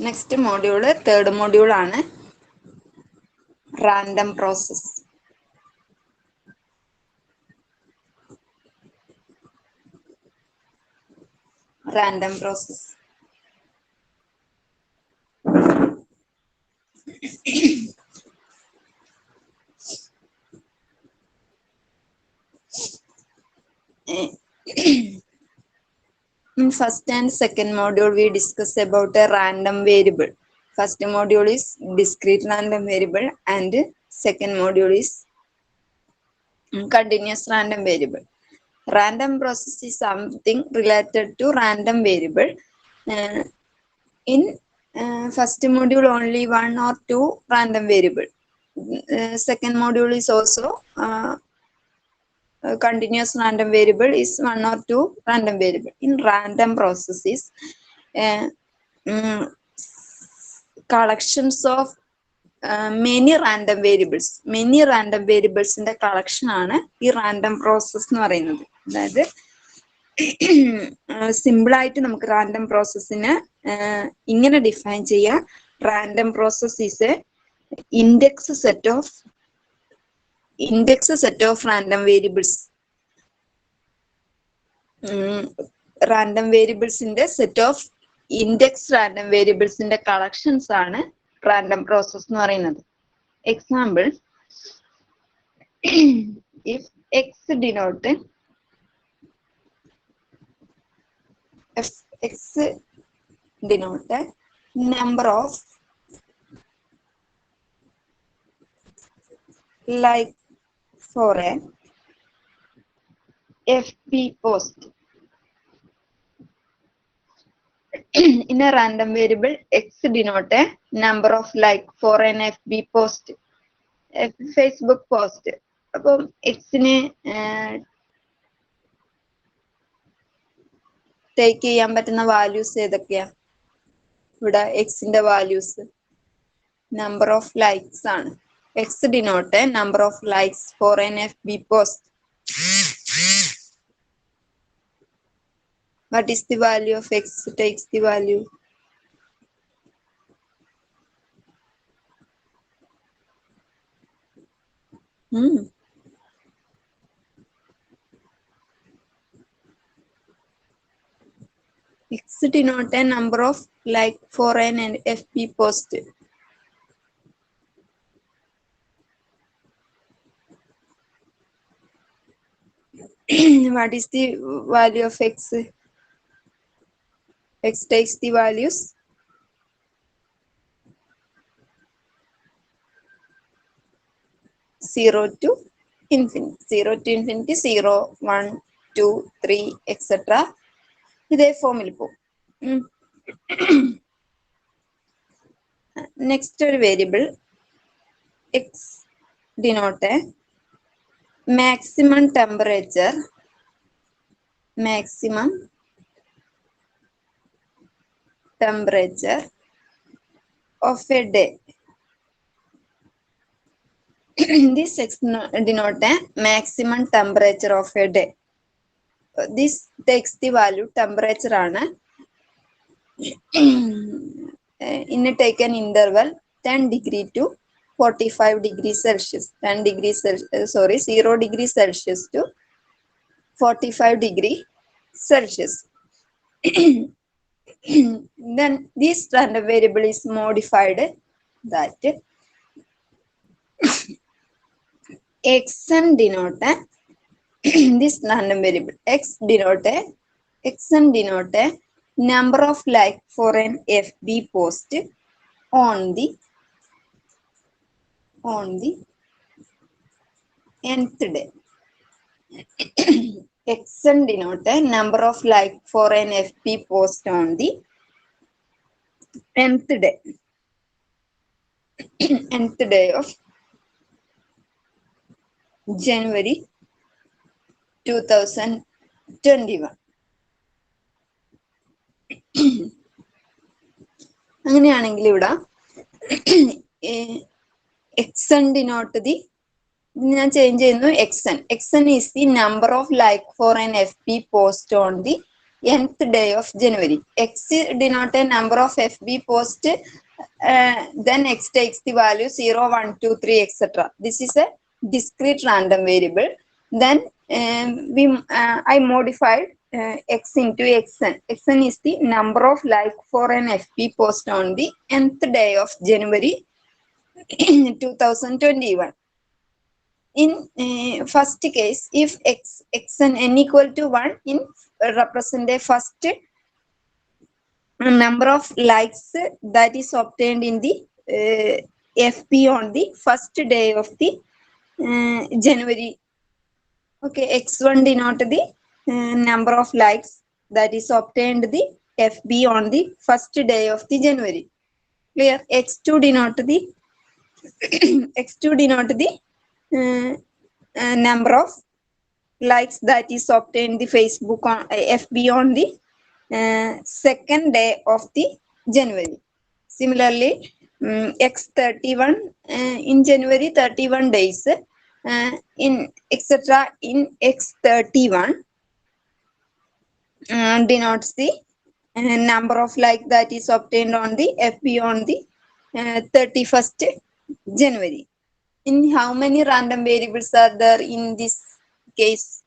Next module, third module ആണ് random process. Random process. In first and second module, we discuss about a random variable. First module is discrete random variable and second module is continuous random variable. Random process is something related to random variable. In first module, only one or two random variable. Second module is also continuous random variable is one or two random variable. In random processes, collections of many random variables in the collection ആണ് ഈ random process എന്ന് പറയുന്നത്. അതായത് simple ആയിട്ട് നമുക്ക് random പ്രോസസ്സിനെ ഇങ്ങനെ define ചെയ്യാം. Random process is a index set of random variables. Random വേരിയബിൾസിന്റെ സെറ്റ് ഓഫ് ഇൻഡെക്സ് റാൻഡം വേരിയബിൾസിന്റെ കളക്ഷൻസ് ആണ് റാൻഡം പ്രോസസ് എന്ന് പറയുന്നത്. Example, if X denote number of like for a FB post. In a random variable, x denote a number of like for an FB post, Facebook post. അപ്പം എക്സിനെ take ചെയ്യാൻ പറ്റുന്ന values ഏതൊക്കെയാ? ഇവിടെ എക്സിന്റെ values number of likes ആണ്. X denote number of likes for N FB post. What is the value of x? Takes the value x denote a number of like for an FB post. What is the value of x? X takes the values 0 to infinity, 0, 1, 2, 3, etc. ഇതേ ഫോമിൽ പോകും. Next ഒരു variable X denote maximum temperature of a day. This denote a maximum temperature of a day. This takes the value temperature ആണ്. In a taken interval 10 degree to 45 degrees Celsius. 0 degrees Celsius to 45 degree Celsius. Then this random variable is modified that xn denote this random variable xn denote number of like for an FB post on the nth day. xn denote number of like for an FB post on the nth day of January 2021. അങ്ങനെയാണെങ്കിൽ ഇവിടെ xn denote the ഞാൻ change ചെയ്യുന്നു xn is the number of like for an FB post on the nth day of January. X denote a number of FB post, then X takes the value 0, 1, 2, 3, etc. This is a discrete random variable. Then I modified X into Xn. Xn is the number of like for an FB post on the nth day of January 2021. In first case, if xn n equal to 1 in represent a first number of likes that is obtained in the FB on the first day of the January. Okay, x1 denote the number of likes that is obtained the FB on the first day of the January. Clear? X2 denote the x2 denote the number of likes that is obtained the Facebook on FB on the second day of the January. Similarly, X31 in January 31 days in etc. in X31 denotes the number of like that is obtained on the FB on the 31st January. In how many random variables are there in this case?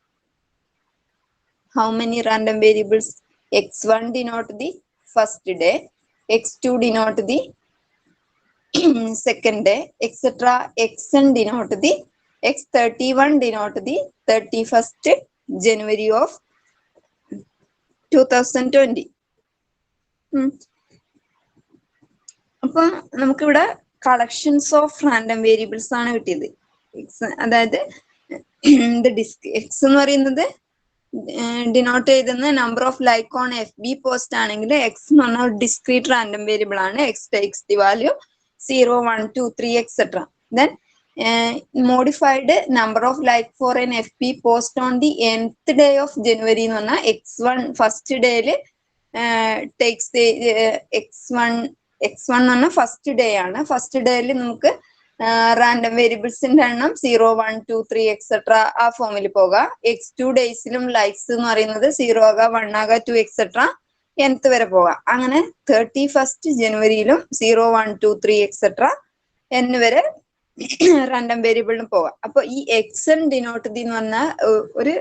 How many random variables? X1 denote the first day, X2 denote the second day, etc. Xn denote the X31 denote the 31st January of 2020. അപ്പം നമുക്കിവിടെ collections of random variables ആണ് കിട്ടിയത്. അതായത് X എന്ന് പറയുന്നത് denote ചെയ്തുന്ന number of like on FB post ആണെങ്കിൽ X എന്ന് പറഞ്ഞ ഒരു ഡിസ്ക്രീറ്റ് റാൻഡം വേരിയബിൾ ആണ്. X takes the value 0, 1, 2, 3, etc. Then modified number of like for an FB post on the nth day of January എന്ന് പറഞ്ഞാൽ x1 first ഡേയില് takes the x1 എന്ന് പറഞ്ഞാൽ first day ആണ്. First ഡേയിൽ നമുക്ക് random വേരിയബിൾസിന്റെ എണ്ണം 0, 1, 2, 3, etc. ആ ഫോമിൽ പോകാം. X2 ഡേയ്സിലും ലൈക്സ് എന്ന് പറയുന്നത് 0 ആകാം, 1 ആകാം, 2, etc. nth വരെ പോകാം. അങ്ങനെ 31st ജനുവരിയിലും 0, 1, 2, 3, etc. n വരെ റാൻഡം വേരിയബിളിന് പോകാം. അപ്പൊ ഈ എക്സൻ ഡിനോട്ട് എന്ന് പറഞ്ഞ ഒരു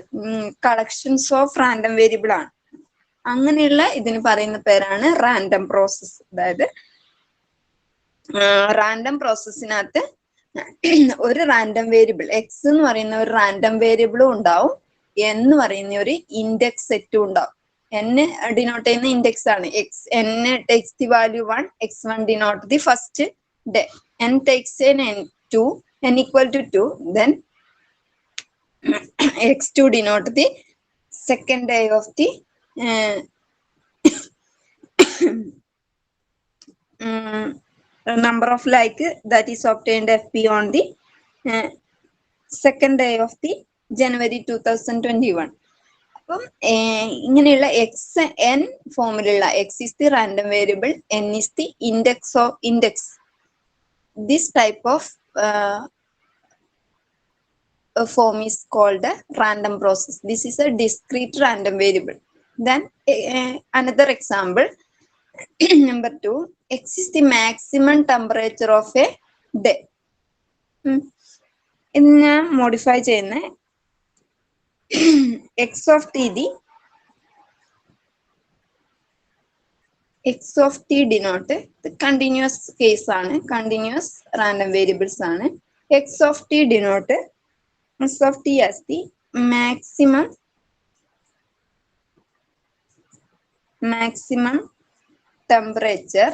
കളക്ഷൻസ് ഓഫ് റാൻഡം വേരിയബിൾ ആണ്. അങ്ങനെയുള്ള ഇതിന് പറയുന്ന പേരാണ് റാൻഡം പ്രോസസ്. അതായത് റാൻഡം പ്രോസസ്സിനകത്ത് ഒരു റാൻഡം വേരിയബിൾ എക്സ് എന്ന് പറയുന്ന ഒരു റാൻഡം വേരിയബിളും ഉണ്ടാവും, എന്ന് പറയുന്ന ഒരു ഇൻഡെക്സ് സെറ്റും ഉണ്ടാവും. n ഡിനോട്ട് ചെയ്യുന്ന ഇൻഡെക്സ് ആണ്. n takes the value 1, x1 denote the first day, n takes an n2, n equal to 2, then x2 denote the second day of the number of like that is obtained FP on the second day of the January 2021. അപ്പം ഇങ്ങനെയുള്ള X N ഫോമിലുള്ള X is the random variable, N is the index of index. This type of form is called a random process. This is a discrete random variable. Then another example, number 2, x is the maximum temperature of a day. ഇന്ന് modify ചെയ്യുന്ന X of T denote continuous case ആണ്, continuous random variables ആണ്. X of T denote x of t as the maximum temperature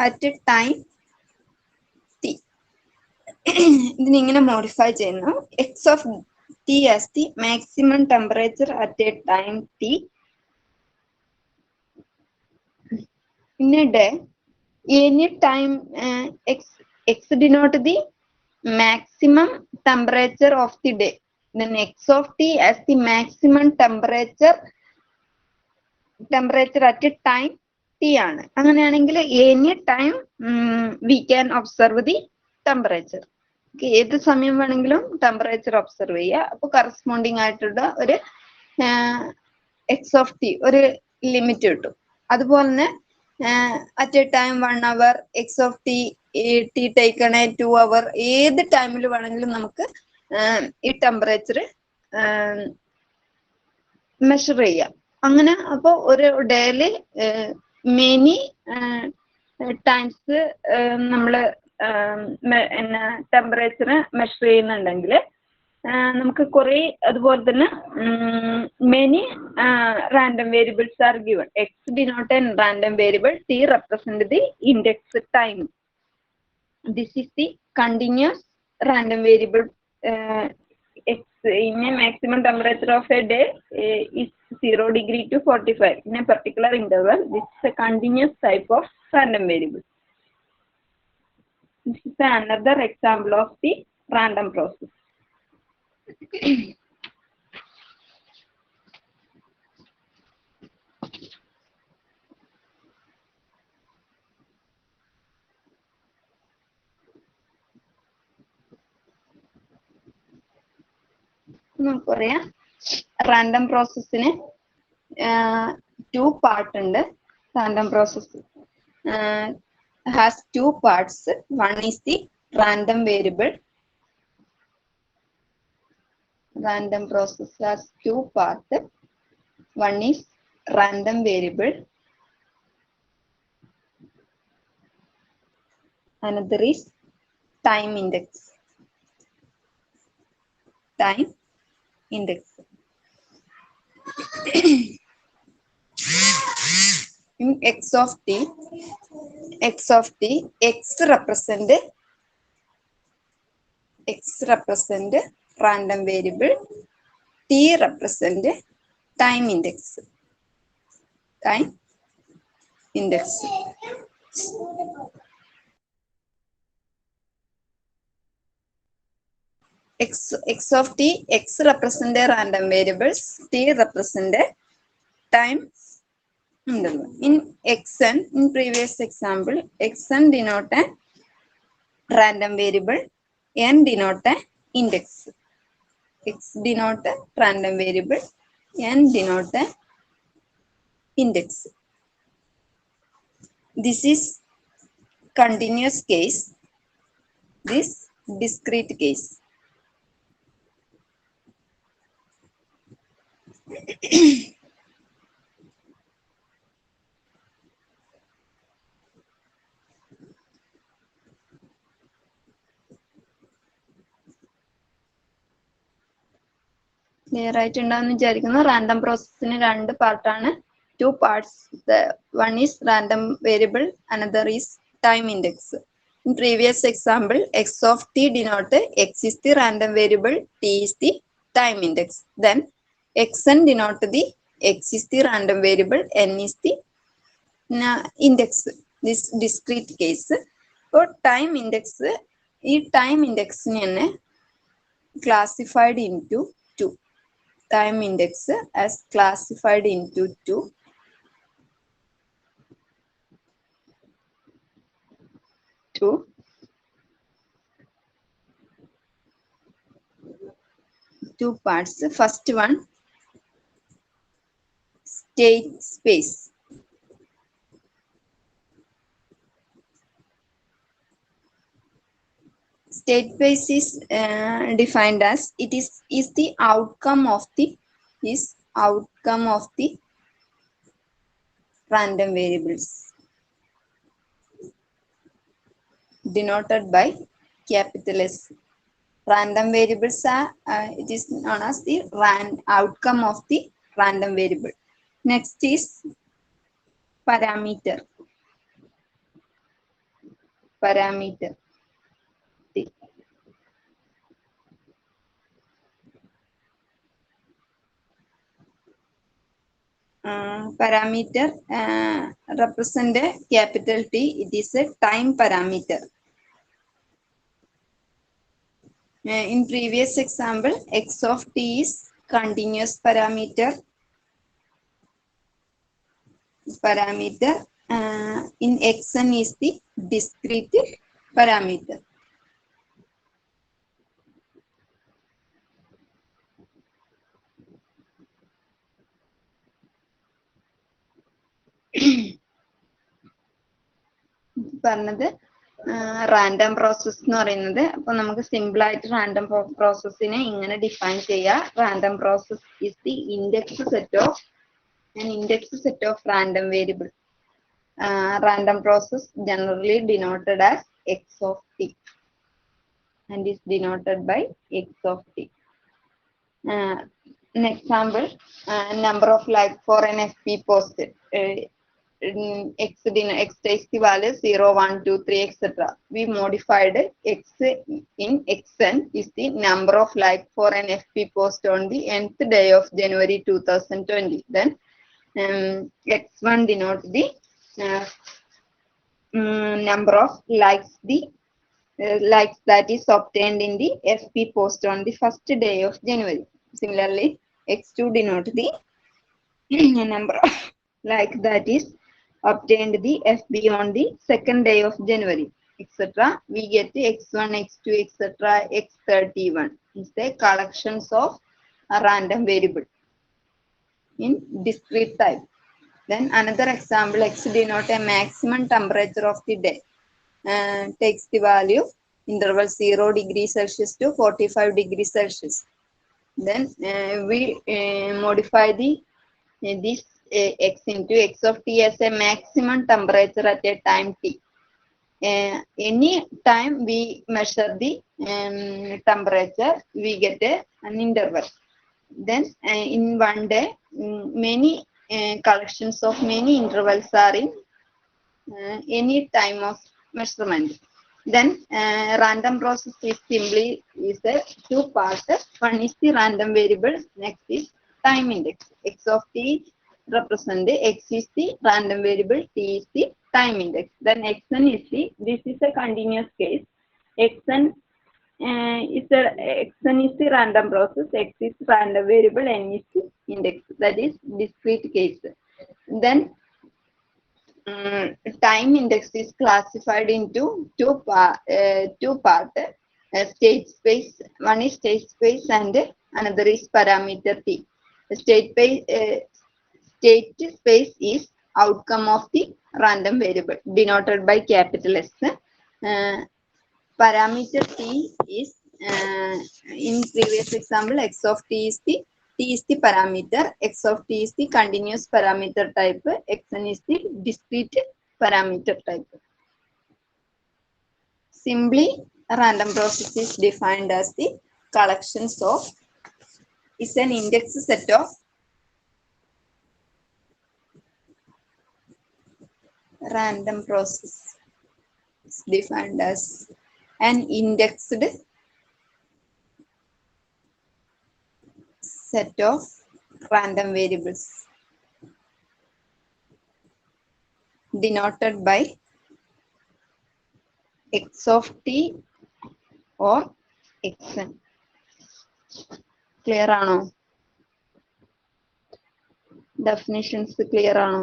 at time t. ഇതിനെ ഇങ്ങനെ modify ചെയ്യുന്നു. x of t as the maximum temperature at a time t in a day, any time x denote the maximum temperature of the day. Then x of t as the maximum temperature at a time t ആണ്. അങ്ങനെയാണെങ്കിൽ any time we can observe the temperature. ഏത് സമയം വേണമെങ്കിലും temperature observe ചെയ്യുക. അപ്പൊ corresponding ആയിട്ടുള്ള ഒരു X of T ഒരു ലിമിറ്റ് കിട്ടും. അതുപോലെ തന്നെ at A time 1 hour X of T T taken 2 hour ഏത് ടൈമിൽ വേണമെങ്കിലും നമുക്ക് ഈ ടെമ്പറേച്ചർ മെഷർ ചെയ്യാം. അങ്ങനെ അപ്പൊ ഒരു ഡേയില് മെനി ടൈംസ് നമ്മള് ടെമ്പറേച്ചർ മെഷർ ചെയ്യുന്നുണ്ടെങ്കിൽ നമുക്ക് കുറെ അതുപോലെ തന്നെ many random variables are given. X denote N random variable, T represent the index time. This is the continuous random variable. In a maximum temperature of a day is 0 degree to 45 in a particular interval. This is a continuous type of random variable. This is another example of the random process. നമുക്കറിയാം random പ്രോസസ്സിന് 2 part ഉണ്ട്. Random process has 2 parts. One is the random variable. Random process has 2 parts. One is random variable. Another is time index. Time index. In x of t, x represent random variable, t represent time index. Time index. X of t, x represent random variables, t represent time interval. In xn, in previous example, xn denote a random variable, n denote a index. X denote a random variable, n denote a index. This is continuous case. This discrete case. Clear ആയിട്ടുണ്ടാവുമെന്ന് വിചാരിക്കുന്നു. Random പ്രോസസ്സിന് 2 പാർട്ടാണ്. 2 parts. One is random variable, another is time index. In previous example, x of t denote x is the random variable, t is the time index. Then xn denote the x is the random variable, n is the index. This discrete case. For time index, ഈ time index നെ classified into 2. Time index as classified into 2. Two parts. First one, state space. State space is defined as it is the outcome of the random variables denoted by capital S. Random variables are it is known as the outcome of the random variable. Next is parameter. Parameter represent a capital T. It is a time parameter. In previous example, x of t is continuous parameter. In xn is the discrete parameter. പറഞ്ഞത് random process എന്ന് പറയുന്നത്. അപ്പൊ നമുക്ക് simple ആയിട്ട് random പ്രോസസ്സിനെ ഇങ്ങനെ define ചെയ്യാം. Random process is the index set of random variable. Random process generally denoted as x of t and is denoted by x of t. An example, number of like for an FP post, x takes the value 0, 1, 2, 3, etc. We modified x in xn is the number of like for an FP post on the nth day of January 2020. Then x1 denotes the number of likes that is obtained in the FP post on the first day of January. Similarly, x2 denotes the number of like that is obtained the FB on the second day of January, etc. We get the x1, x2, etc. x31 is the collections of a random variable in discrete type. Then another example, x denote a maximum temperature of the day. Takes the value interval 0 degrees Celsius to 45 degrees Celsius. Then we modify this x into x of t as a maximum temperature at a time t. Any time we measure the temperature, we get an interval. Then in one day, many collections of many intervals are in any time of measurement. Then random process is simply a two parts. One is the random variable, next is time index. X of t represent the x is the random variable, t is the time index. Then xn is this is a continuous case. xn xn is the random process, x is random variable, n is the index, that is discrete case. Then time index is classified into two parts, state space. One is state space and another is parameter t. State space is outcome of the random variable denoted by capital S. Parameter t is in previous example, x of t is the parameter, x of t is the continuous parameter type, xn is the discrete parameter type. Simply, a random process is defined as the collections of is an index set of random process is defined as an indexed set of random variables denoted by x of t or xn. Clear ആണോ? Definitions clear ആണോ?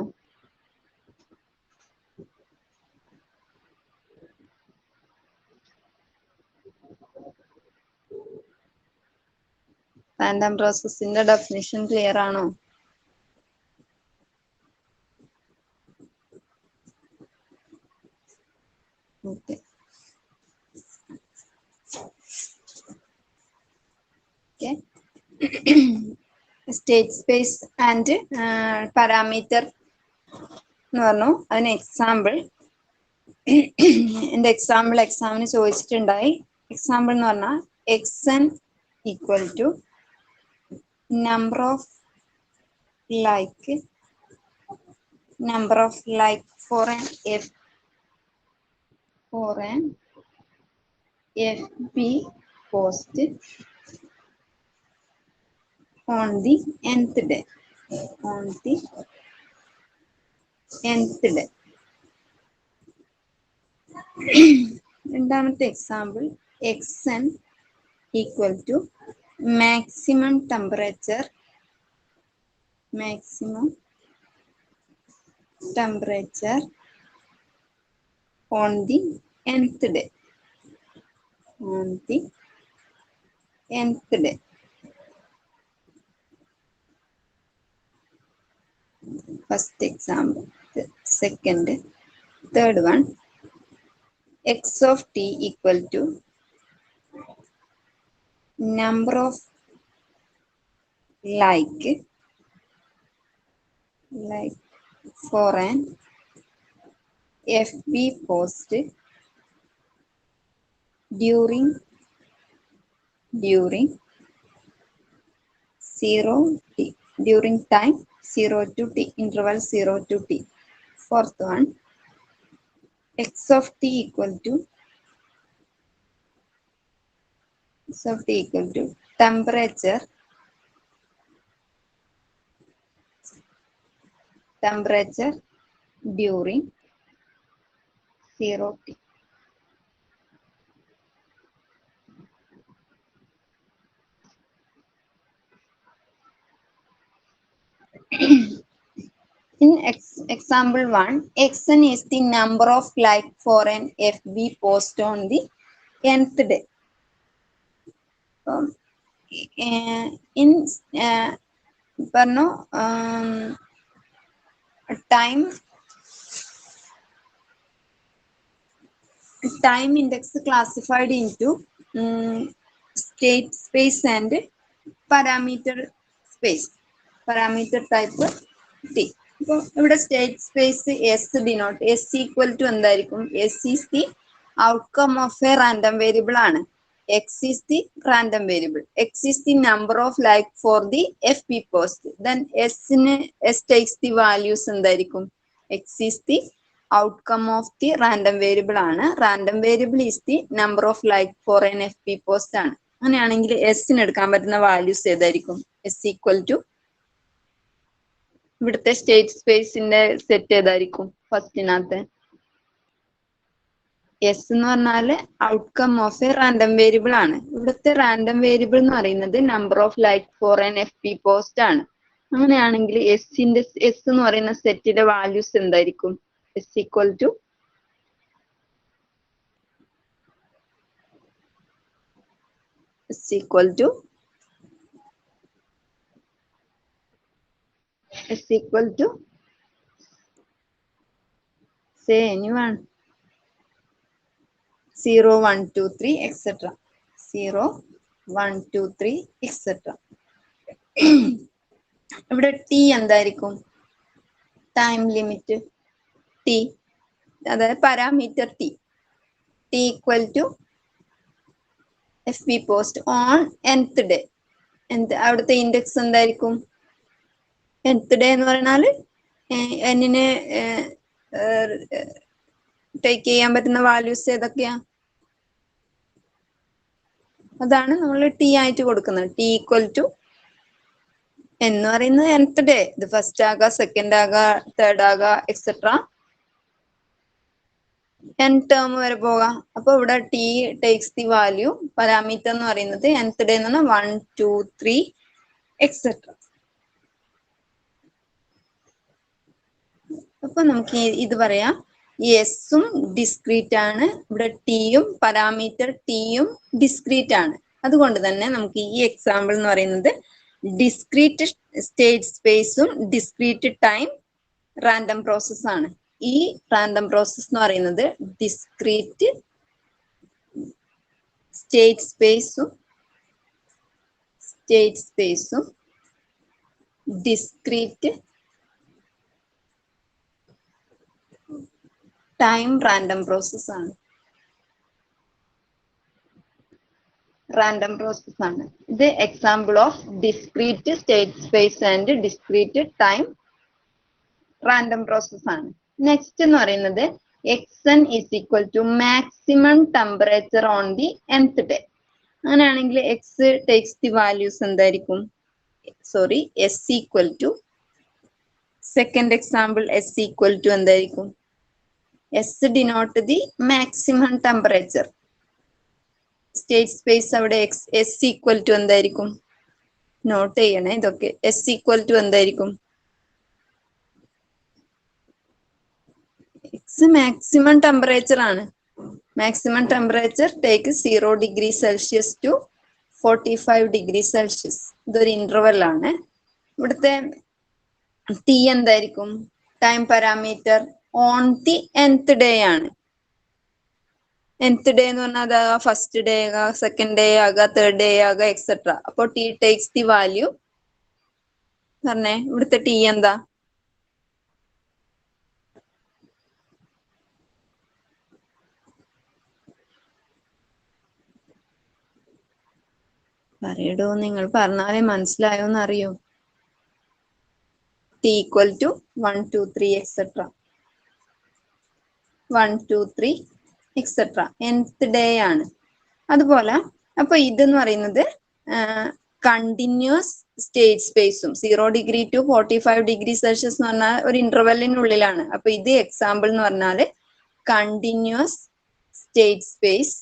Random process in the definition clear ആണോ? Okay. Okay. State space and parameter എന്ന് പറഞ്ഞു. അതിന് example എൻ്റെ എക്സാമിന് ചോദിച്ചിട്ടുണ്ടായി. Example എന്ന് പറഞ്ഞാൽ xn equal to number of like for an FB post on the nth day. രണ്ടാമത്തെ example xn equal to maximum temperature on the nth day. First example, second. Third one, x of t equal to number of like for an FB post during 0t, during time 0 to t, interval 0 to t. Fourth one, x of t equal to temperature during 0t. In example 1, xn is the number of like for an FB post on the nth day. In time index classified into state space and parameter space, parameter type t. അപ്പോൾ ഇവിടെ state space S denote, S equal to എന്തായിരിക്കും? S is the outcome of a random variable ആണ്. X is the random variable. X is the number of like for the F P post. Then S takes the values എന്തായിരിക്കും? X is the outcome of the random variable ആണ്. Random variable is the number of like for N F P post ആണ്. അങ്ങനെയാണെങ്കിൽ എസിന് എടുക്കാൻ പറ്റുന്ന values ഏതായിരിക്കും? S equal to ഇവിടുത്തെ state സ്പേസിന്റെ സെറ്റ് ഏതായിരിക്കും? ഫസ്റ്റിനകത്ത് എസ് എന്ന് പറഞ്ഞാല് outcome of a random variable ആണ്. ഇവിടുത്തെ റാൻഡം വേരിയബിൾ എന്ന് പറയുന്നത് number of like for N F P post ആണ്. അങ്ങനെയാണെങ്കിൽ എസ് എന്ന് പറയുന്ന സെറ്റിന്റെ വാല്യൂസ് എന്തായിരിക്കും? S equal to say anyone. 0, 1, 2, 3 etc. 0, 1, 2, 3 etc. ഇവിടെ ടി എന്തായിരിക്കും? ടൈം ലിമിറ്റ് ടി, അതായത് parameter T. T equal to F P post on nth day. അവിടുത്തെ ഇൻഡെക്സ് എന്തായിരിക്കും? nth ഡേ എന്ന് പറഞ്ഞാല് എന്നിന് ടേക്ക് ചെയ്യാൻ പറ്റുന്ന വാല്യൂസ് ഏതൊക്കെയാ? അതാണ് നമ്മൾ ടി ആയിട്ട് കൊടുക്കുന്നത്. ടി ഈക്വൽ ടു എന്ന് പറയുന്നത് nth ഡേ. ഇത് ഫസ്റ്റ് ആകാം, സെക്കൻഡ് ആകാം, തേർഡ് ആകാം എക്സെട്ര, n ടേം വരെ പോകാം. അപ്പൊ ഇവിടെ T takes the value, parameter എന്ന് പറയുന്നത് nth ഡേ എന്ന് പറഞ്ഞാൽ 1, 2, 3 എക്സെട്ര. അപ്പൊ നമുക്ക് ഇത് പറയാം, എസും ഡിസ്ക്രീറ്റ് ആണ്, ഇവിടെ ടിയും പാരാമീറ്റർ ടിയും ഡിസ്ക്രീറ്റ് ആണ്. അതുകൊണ്ട് തന്നെ നമുക്ക് ഈ എക്സാമ്പിൾ എന്ന് പറയുന്നത് ഡിസ്ക്രീറ്റ് സ്റ്റേറ്റ് സ്പേസും ഡിസ്ക്രീറ്റ് ടൈം റാൻഡം പ്രോസസ് ആണ്. ഈ റാൻഡം പ്രോസസ് എന്ന് പറയുന്നത് ഡിസ്ക്രീറ്റ് സ്റ്റേറ്റ് സ്പേസും ഡിസ്ക്രീറ്റ് ടൈം റാൻഡം പ്രോസസ് ആണ്. ഇത് example of discrete state space and discrete time random process ആണ്. നെക്സ്റ്റ് എന്ന് പറയുന്നത് xn is equal to maximum temperature on the nth day. അങ്ങനെയാണെങ്കിൽ എക്സ് ടേക്സ് ദി വാല്യൂസ് എന്തായിരിക്കും? S equal to second example S equal to എന്തായിരിക്കും? S denote the maximum temperature. State space അവിടെ S equal to എന്തായിരിക്കും? Note ചെയ്യണേ ഇതൊക്കെ. S equal to എന്തായിരിക്കും? X maximum temperature ആണ്. Maximum temperature take 0 degree Celsius to 45 degree Celsius. ഇതൊരു interval ആണ്. ഇവിടുത്തെ ടി എന്തായിരിക്കും? Time parameter on the nth day ആണ്. nth ഡേ എന്ന് പറഞ്ഞാൽ അത് ഫസ്റ്റ് ഡേ ആകാം, സെക്കൻഡ് ഡേ ആകാം, തേർഡ് ഡേ ആകാം, എക്സെട്ര. അപ്പോൾ ടി ടേക്സ് ദി വാല്യൂ. പറഞ്ഞേ ഇവിടുത്തെ ടി എന്താ? പറയടോ, നിങ്ങൾ പറഞ്ഞാലേ മനസ്സിലായോന്ന് അറിയോ? T equal to 1 2 3 etcetera 1 2 3 etcetera nth day ആണ്. അതുപോലെ അപ്പൊ ഇതെന്ന് പറയുന്നത് കണ്ടിന്യൂസ് സ്റ്റേറ്റ് സ്പേസും 0 ഡിഗ്രി ടു 45 ഡിഗ്രി സെൽഷ്യസ് എന്ന് പറഞ്ഞാൽ ഒരു ഇന്റർവെല്ലിനുള്ളിലാണ്. അപ്പൊ ഇത് എക്സാമ്പിൾ എന്ന് പറഞ്ഞാല് continuous state space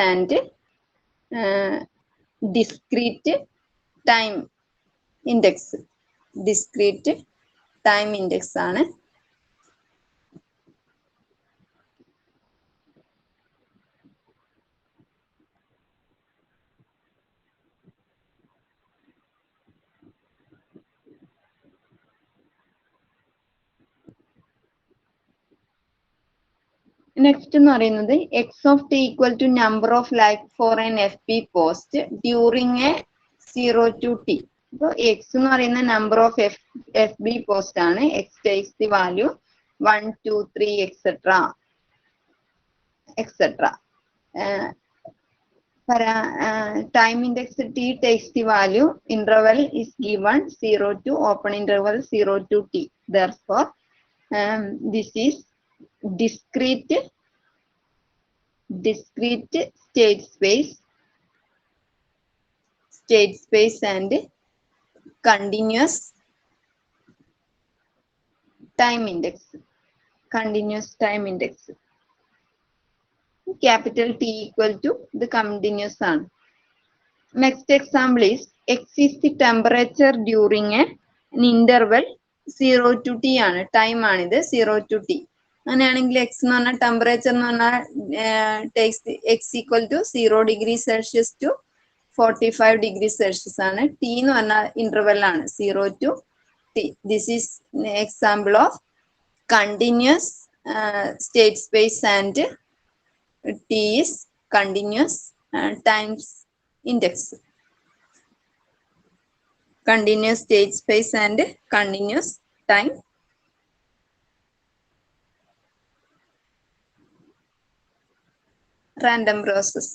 and discrete time index. Discrete time index ആണ്. നെക്സ്റ്റ് എന്ന് പറയുന്നത് X of T equal to number of like for N F B post during a 0 to t. അപ്പോൾ എക്സ് എന്ന് പറയുന്ന number of F B post ആണ്. X takes the value 1 2 3 etcetera. Time index t takes the value. Interval is given 0 to open interval 0 to t. Therefore, this is discrete state space and continuous time index. Capital T equal to the continuous ആണ്. Next example is x is the temperature during an interval 0 to t ആണ്. Time ആണിത് 0 to t. അങ്ങനെയാണെങ്കിൽ X എന്ന് പറഞ്ഞാൽ temperature എന്ന് പറഞ്ഞാൽ X equal to 0 degree Celsius to 45 degree Celsius ആണ്. T എന്ന് പറഞ്ഞാൽ ഇന്റർവെൽ ആണ് 0 to t. This is example of continuous state space and T is continuous times index. Continuous state space and continuous time. Random process.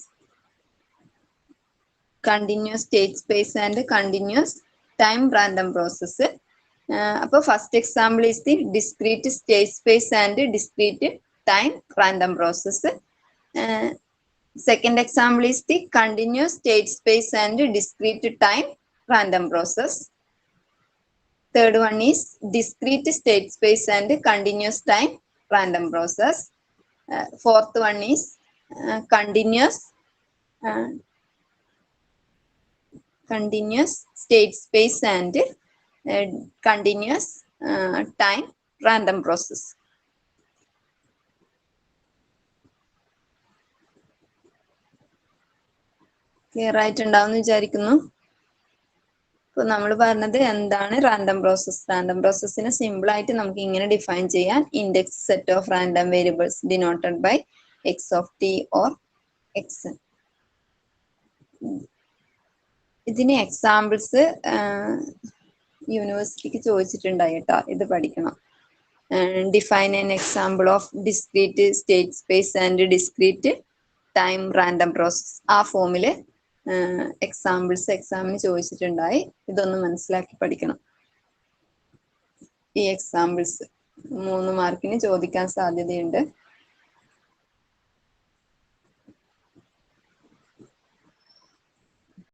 Continuous state space and continuous time random process. First example is the discrete state space and discrete time random process. Second example is the continuous state space and discrete time random process. Third one is discrete state space and continuous time random process. Fourth one is continuous state space and continuous time random process. Clear ആയിട്ടുണ്ടാവും വിചാരിക്കുന്നു. ഇപ്പൊ നമ്മൾ പറഞ്ഞത് എന്താണ് random process. Random പ്രോസസ്സിനെ simple ആയിട്ട് നമുക്ക് ഇങ്ങനെ ഡിഫൈൻ ചെയ്യാൻ: index set of random variables denoted by X of T or X. ഇതിന് എക്സാമ്പിൾസ് യൂണിവേഴ്സിറ്റിക്ക് ചോദിച്ചിട്ടുണ്ടായി കേട്ടോ, ഇത് പഠിക്കണം. Define an example of discrete state space and discrete time random process. ആ ഫോമില് എക്സാമ്പിൾസ് എക്സാമിന് ചോദിച്ചിട്ടുണ്ടായി. ഇതൊന്ന് മനസ്സിലാക്കി പഠിക്കണം. ഈ എക്സാമ്പിൾസ് 3 മാർക്കിന് ചോദിക്കാൻ സാധ്യതയുണ്ട്.